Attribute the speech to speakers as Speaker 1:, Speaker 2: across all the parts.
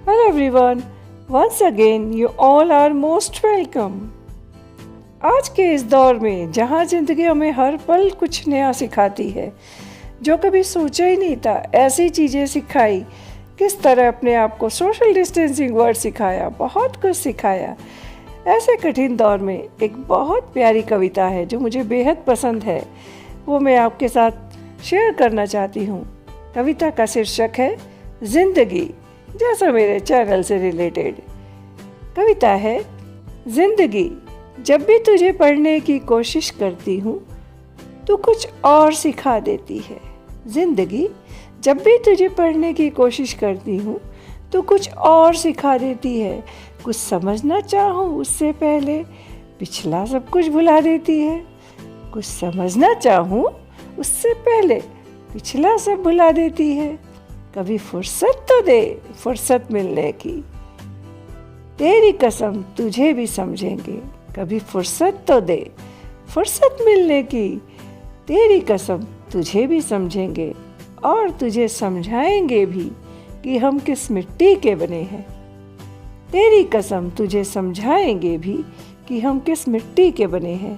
Speaker 1: Hello everyone, once again you all are most welcome. आज के इस दौर में जहाँ ज़िंदगी हमें हर पल कुछ नया सिखाती है, जो कभी सोचा ही नहीं था ऐसी चीज़ें सिखाई, किस तरह अपने आप को सोशल डिस्टेंसिंग वर्ड सिखाया, बहुत कुछ सिखाया। ऐसे कठिन दौर में एक बहुत प्यारी कविता है जो मुझे बेहद पसंद है, वो मैं आपके साथ शेयर करना चाहती हूँ। कविता का शीर्षक है जिंदगी, जैसा मेरे चैनल से रिलेटेड। कविता है, जिंदगी जब भी तुझे पढ़ने की कोशिश करती हूँ तो कुछ और सिखा देती है। जिंदगी जब भी तुझे पढ़ने की कोशिश करती हूँ तो कुछ और सिखा देती है। कुछ समझना चाहूँ उससे पहले पिछला सब कुछ भुला देती है। कुछ समझना चाहूँ उससे पहले पिछला सब भुला देती है। कभी फुर्सत तो दे, फुर्सत मिलने की, तेरी कसम तुझे भी समझेंगे। कभी फुर्सत तो दे, फुर्सत मिलने की, तेरी कसम तुझे भी समझेंगे और तुझे समझाएंगे भी कि हम किस मिट्टी के बने हैं। तेरी कसम तुझे समझाएंगे भी कि हम किस मिट्टी के बने हैं।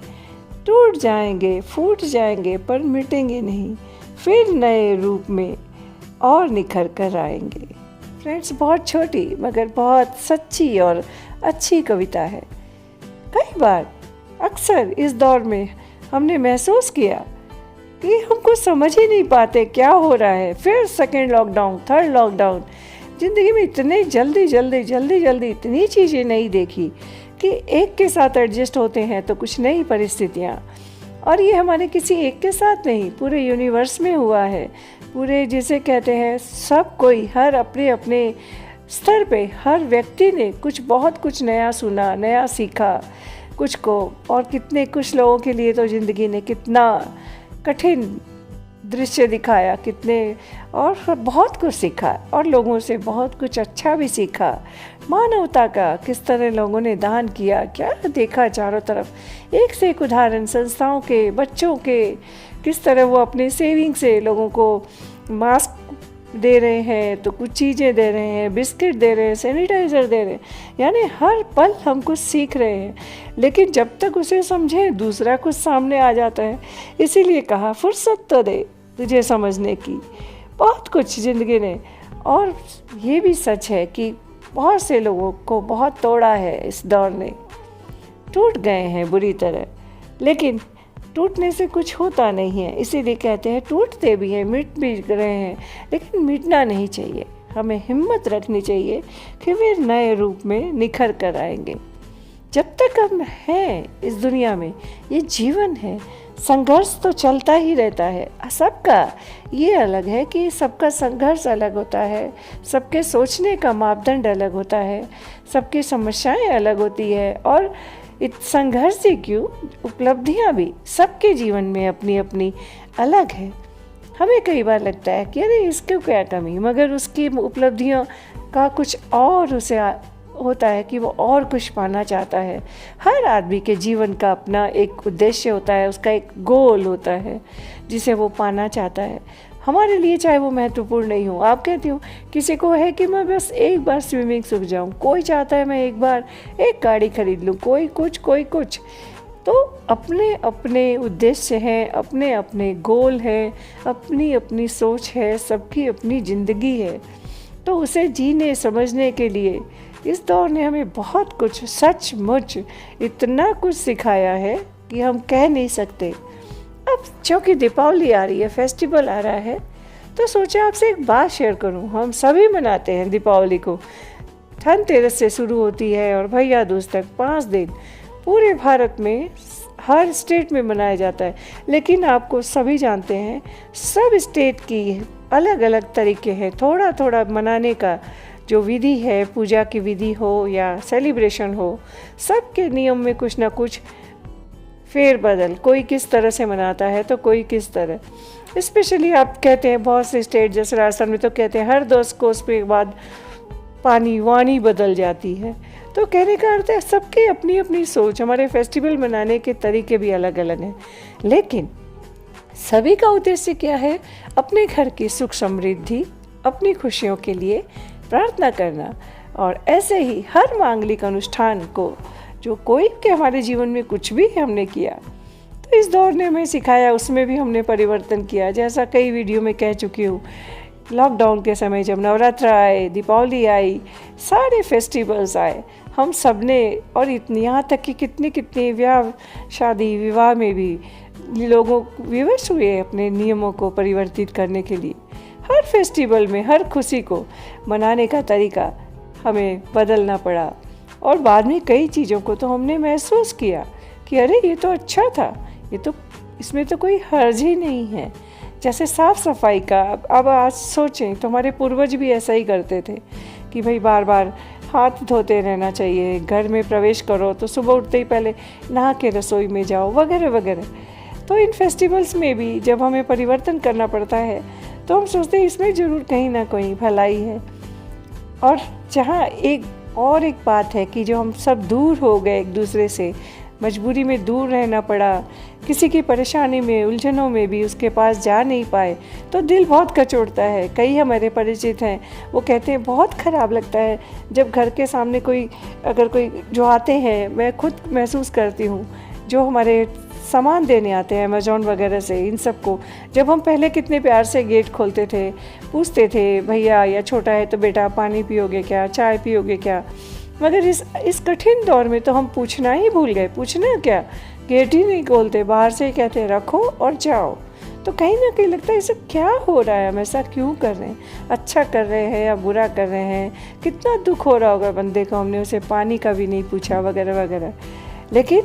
Speaker 1: टूट जाएंगे, फूट जाएंगे पर मिटेंगे नहीं, फिर नए रूप में और निखर कर आएंगे। फ्रेंड्स, बहुत छोटी मगर बहुत सच्ची और अच्छी कविता है। कई बार अक्सर इस दौर में हमने महसूस किया कि हमको समझ ही नहीं पाते क्या हो रहा है। फिर सेकेंड लॉकडाउन, थर्ड लॉकडाउन, ज़िंदगी में इतने जल्दी इतनी चीज़ें नहीं देखी कि एक के साथ एडजस्ट होते हैं तो कुछ नई परिस्थितियाँ। और ये हमारे किसी एक के साथ नहीं, पूरे यूनिवर्स में हुआ है। पूरे जिसे कहते हैं सब कोई, हर अपने अपने स्तर पे हर व्यक्ति ने बहुत कुछ नया सुना, नया सीखा कुछ को। और कितने कुछ लोगों के लिए तो ज़िंदगी ने कितना कठिन दृश्य दिखाया, कितने और बहुत कुछ सीखा और लोगों से बहुत कुछ अच्छा भी सीखा। मानवता का किस तरह लोगों ने दान किया, क्या देखा चारों तरफ। एक से एक उदाहरण संस्थाओं के, बच्चों के, किस तरह वो अपने सेविंग से लोगों को मास्क दे रहे हैं, तो कुछ चीज़ें दे रहे हैं, बिस्किट दे रहे हैं, सैनिटाइज़र दे रहे हैं। यानी हर पल हम कुछ सीख रहे हैं, लेकिन जब तक उसे समझें दूसरा कुछ सामने आ जाता है। इसीलिए कहा, फुर्सत तो दे तुझे समझने की। बहुत कुछ ज़िंदगी ने, और ये भी सच है कि बहुत से लोगों को बहुत तोड़ा है इस दौर ने, टूट गए हैं बुरी तरह। लेकिन टूटने से कुछ होता नहीं है, इसीलिए कहते हैं टूटते भी हैं, मिट भी रहे हैं, लेकिन मिटना नहीं चाहिए। हमें हिम्मत रखनी चाहिए कि वे नए रूप में निखर कर आएंगे। जब तक हम हैं इस दुनिया में, ये जीवन है, संघर्ष तो चलता ही रहता है सबका। ये अलग है कि सबका संघर्ष अलग होता है, सबके सोचने का मापदंड अलग होता है, सबकी समस्याएं अलग होती है। और संघर्ष ही क्यों, उपलब्धियां भी सबके जीवन में अपनी अपनी अलग है। हमें कई बार लगता है कि अरे इसको क्या कमी, मगर उसकी उपलब्धियों का कुछ और उसे होता है कि वो और कुछ पाना चाहता है। हर आदमी के जीवन का अपना एक उद्देश्य होता है, उसका एक गोल होता है जिसे वो पाना चाहता है। हमारे लिए चाहे वो महत्वपूर्ण नहीं हो, आप कहती हो किसी को है कि मैं बस एक बार स्विमिंग सीख जाऊं, कोई चाहता है मैं एक बार एक गाड़ी खरीद लूं, कोई कुछ। तो अपने अपने उद्देश्य हैं, अपने अपने गोल हैं, अपनी अपनी सोच है, सबकी अपनी ज़िंदगी है। तो उसे जीने समझने के लिए इस दौर ने हमें बहुत कुछ, सचमुच इतना कुछ सिखाया है कि हम कह नहीं सकते। अब क्योंकि दीपावली आ रही है, फेस्टिवल आ रहा है, तो सोचा आपसे एक बात शेयर करूं। हम सभी मनाते हैं दीपावली को, धनतेरस से शुरू होती है और भैया दूज तक 5 दिन पूरे भारत में हर स्टेट में मनाया जाता है। लेकिन आपको सभी जानते हैं सब स्टेट की अलग अलग तरीके हैं। थोड़ा थोड़ा मनाने का जो विधि है, पूजा की विधि हो या सेलिब्रेशन हो, सबके नियम में कुछ ना कुछ फेरबदल, कोई किस तरह से मनाता है तो कोई किस तरह। स्पेशली आप कहते हैं बहुत से स्टेट जैसे राजस्थान में तो कहते हैं हर 10 कोस के बाद वाणी बदल जाती है। तो कहने का अर्थ है सबकी अपनी अपनी सोच। हमारे फेस्टिवल मनाने के तरीके भी अलग अलग हैं, लेकिन सभी का उद्देश्य क्या है? अपने घर की सुख समृद्धि, अपनी खुशियों के लिए प्रार्थना करना, और ऐसे ही हर मांगलिक अनुष्ठान को जो कोई के हमारे जीवन में कुछ भी हमने किया तो इस दौर ने हमें सिखाया, उसमें भी हमने परिवर्तन किया। जैसा कई वीडियो में कह चुकी हूँ, लॉकडाउन के समय जब नवरात्र आए, दीपावली आई, सारे फेस्टिवल्स आए, हम सब ने, और इतनी यहाँ तक कि कितनी कितनी शादी विवाह में भी लोगों विवश हुए अपने नियमों को परिवर्तित करने के लिए। हर फेस्टिवल में हर खुशी को मनाने का तरीका हमें बदलना पड़ा, और बाद में कई चीज़ों को तो हमने महसूस किया कि अरे ये तो अच्छा था, ये तो इसमें तो कोई हर्ज ही नहीं है। जैसे साफ़ सफाई का, अब आज सोचें तो हमारे पूर्वज भी ऐसा ही करते थे कि भाई बार बार हाथ धोते रहना चाहिए, घर में प्रवेश करो तो सुबह उठते ही पहले नहा के रसोई में जाओ, वगैरह वगैरह। तो इन फेस्टिवल्स में भी जब हमें परिवर्तन करना पड़ता है तो हम सोचते हैं इसमें ज़रूर कहीं ना कहीं भलाई है। और जहाँ एक बात है कि जो हम सब दूर हो गए एक दूसरे से, मजबूरी में दूर रहना पड़ा, किसी की परेशानी में, उलझनों में भी उसके पास जा नहीं पाए, तो दिल बहुत कचोटता है। कई हमारे परिचित हैं, वो कहते हैं बहुत ख़राब लगता है जब घर के सामने कोई जो आते हैं, मैं खुद महसूस करती हूँ, जो हमारे सामान देने आते हैं अमेज़ॉन वगैरह से, इन सबको जब हम पहले कितने प्यार से गेट खोलते थे, पूछते थे भैया या छोटा है तो बेटा पानी पियोगे क्या, चाय पियोगे क्या, मगर इस कठिन दौर में तो हम पूछना ही भूल गए। पूछना क्या, गेट ही नहीं खोलते, बाहर से ही कहते रखो और जाओ। तो कहीं ना कहीं लगता है इसे क्या हो रहा है, हम ऐसा क्यों कर रहे हैं, अच्छा कर रहे हैं या बुरा कर रहे हैं, कितना दुख हो रहा होगा बंदे को, हमने उसे पानी का भी नहीं पूछा, वगैरह वगैरह। लेकिन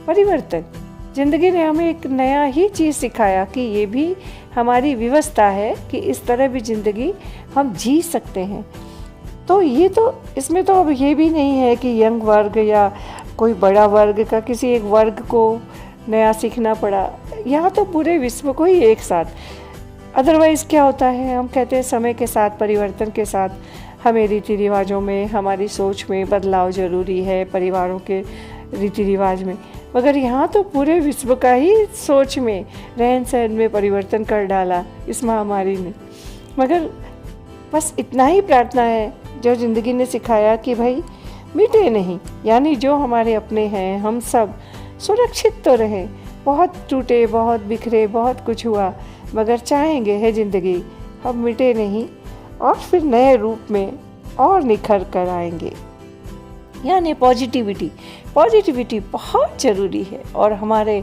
Speaker 1: परिवर्तन, ज़िंदगी ने हमें एक नया ही चीज़ सिखाया कि ये भी हमारी व्यवस्था है कि इस तरह भी ज़िंदगी हम जी सकते हैं। तो ये तो इसमें तो अब ये भी नहीं है कि यंग वर्ग या कोई बड़ा वर्ग का किसी एक वर्ग को नया सीखना पड़ा, यहाँ तो पूरे विश्व को ही एक साथ। अदरवाइज़ क्या होता है, हम कहते हैं समय के साथ, परिवर्तन के साथ हमें रीति रिवाजों में, हमारी सोच में बदलाव ज़रूरी है, परिवारों के रीति रिवाज में, मगर यहाँ तो पूरे विश्व का ही सोच में, रहन सहन में परिवर्तन कर डाला इस महामारी ने। मगर बस इतना ही प्रार्थना है जो ज़िंदगी ने सिखाया कि भाई मिटे नहीं, यानी जो हमारे अपने हैं हम सब सुरक्षित तो रहें। बहुत टूटे, बहुत बिखरे, बहुत कुछ हुआ, मगर चाहेंगे है ज़िंदगी हम मिटे नहीं, और फिर नए रूप में और निखर कर आएंगे। यानी पॉजिटिविटी बहुत ज़रूरी है। और हमारे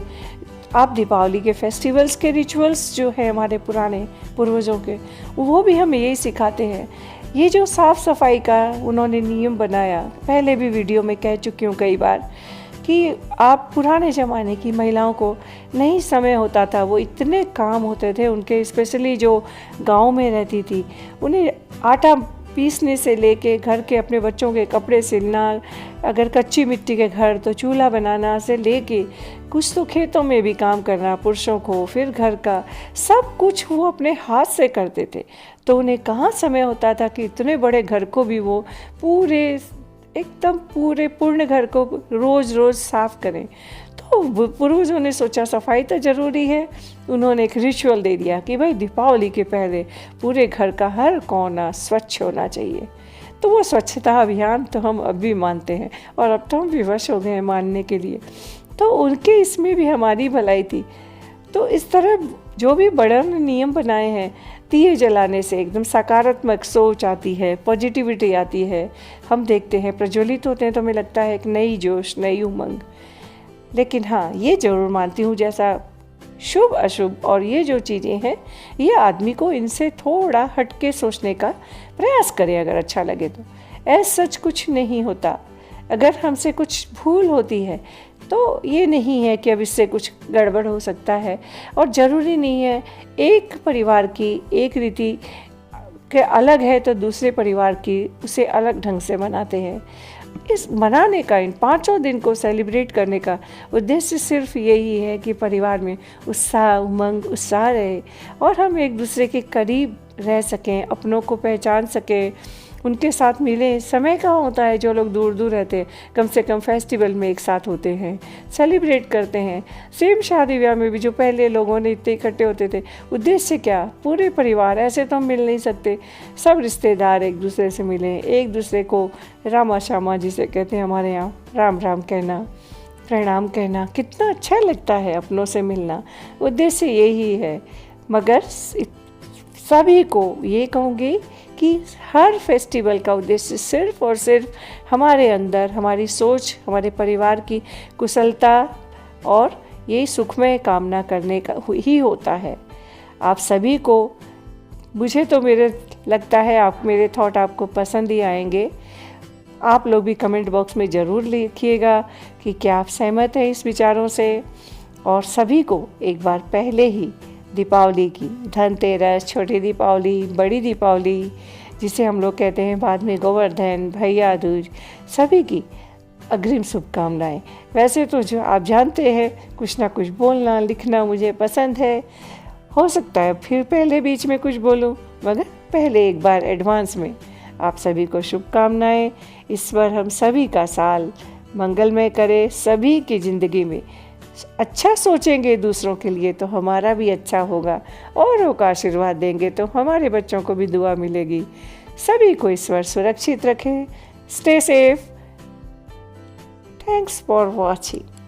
Speaker 1: आप दीपावली के फेस्टिवल्स के रिचुअल्स जो है हमारे पुराने पूर्वजों के, वो भी हमें यही सिखाते हैं। ये जो साफ़ सफाई का उन्होंने नियम बनाया, पहले भी वीडियो में कह चुकी हूँ कई बार कि आप पुराने ज़माने की महिलाओं को नहीं समय होता था, वो इतने काम होते थे उनके, स्पेशली जो गांव में रहती थी, उन्हें आटा पीसने से लेके घर के अपने बच्चों के कपड़े सिलना, अगर कच्ची मिट्टी के घर तो चूल्हा बनाना से लेके कुछ तो खेतों में भी काम करना पुरुषों को, फिर घर का सब कुछ वो अपने हाथ से करते थे। तो उन्हें कहाँ समय होता था कि इतने बड़े घर को भी वो एकदम पूरे पूर्ण घर को रोज़ रोज़ साफ़ करें। तो पूर्वजों ने सोचा सफाई तो ज़रूरी है, उन्होंने एक रिचुअल दे दिया कि भाई दीपावली के पहले पूरे घर का हर कोना स्वच्छ होना चाहिए। तो वो स्वच्छता अभियान तो हम अब भी मानते हैं, और अब तो हम विवश हो गए हैं मानने के लिए। तो उनके इसमें भी हमारी भलाई थी। तो इस तरह जो भी बड़े नियम बनाए हैं, दिए जलाने से एकदम सकारात्मक सोच आती है, पॉजिटिविटी आती है, हम देखते हैं प्रज्वलित होते हैं तो हमें लगता है एक नई जोश, नई उमंग। लेकिन हाँ, ये ज़रूर मानती हूँ जैसा शुभ अशुभ और ये जो चीज़ें हैं, ये आदमी को इनसे थोड़ा हटके सोचने का प्रयास करे अगर अच्छा लगे तो। ऐसा सच कुछ नहीं होता, अगर हमसे कुछ भूल होती है तो ये नहीं है कि अब इससे कुछ गड़बड़ हो सकता है। और ज़रूरी नहीं है एक परिवार की एक रीति के अलग है तो दूसरे परिवार की उसे अलग ढंग से मनाते हैं। इस मनाने का, इन 5 दिन को सेलिब्रेट करने का उद्देश्य सिर्फ यही है कि परिवार में उत्साह, उमंग, उत्साह रहे और हम एक दूसरे के करीब रह सकें, अपनों को पहचान सकें, उनके साथ मिलें। समय कहाँ होता है, जो लोग दूर दूर रहते हैं कम से कम फेस्टिवल में एक साथ होते हैं, सेलिब्रेट करते हैं। सेम शादी ब्याह में भी जो पहले लोगों ने इतने इकट्ठे होते थे, उद्देश्य क्या, पूरे परिवार, ऐसे तो हम मिल नहीं सकते। सब रिश्तेदार एक दूसरे से मिलें, एक दूसरे को रामा श्यामा जिसे कहते हैं हमारे यहाँ, राम राम कहना, प्रणाम कहना, कितना अच्छा लगता है अपनों से मिलना। उद्देश्य यही है। मगर सभी को ये कहूँगी कि हर फेस्टिवल का उद्देश्य सिर्फ और सिर्फ हमारे अंदर हमारी सोच, हमारे परिवार की कुशलता और यही सुखमय कामना करने का ही होता है। आप सभी को, मुझे तो मेरे लगता है आप मेरे थॉट आपको पसंद ही आएंगे। आप लोग भी कमेंट बॉक्स में ज़रूर लिखिएगा कि क्या आप सहमत हैं इस विचारों से। और सभी को एक बार पहले ही दीपावली की, धनतेरस, छोटी दीपावली, बड़ी दीपावली जिसे हम लोग कहते हैं बाद में गोवर्धन, भैया दूज, सभी की अग्रिम शुभकामनाएं। वैसे तो जो आप जानते हैं, कुछ ना कुछ बोलना लिखना मुझे पसंद है। हो सकता है फिर पहले बीच में कुछ बोलूं, मगर पहले एक बार एडवांस में आप सभी को शुभकामनाएं। ईश्वर हम सभी का साल मंगलमय करे, सभी की ज़िंदगी में अच्छा सोचेंगे दूसरों के लिए तो हमारा भी अच्छा होगा, औरों का आशीर्वाद देंगे तो हमारे बच्चों को भी दुआ मिलेगी। सभी को ईश्वर सुरक्षित रखे। Stay safe. Thanks for watching.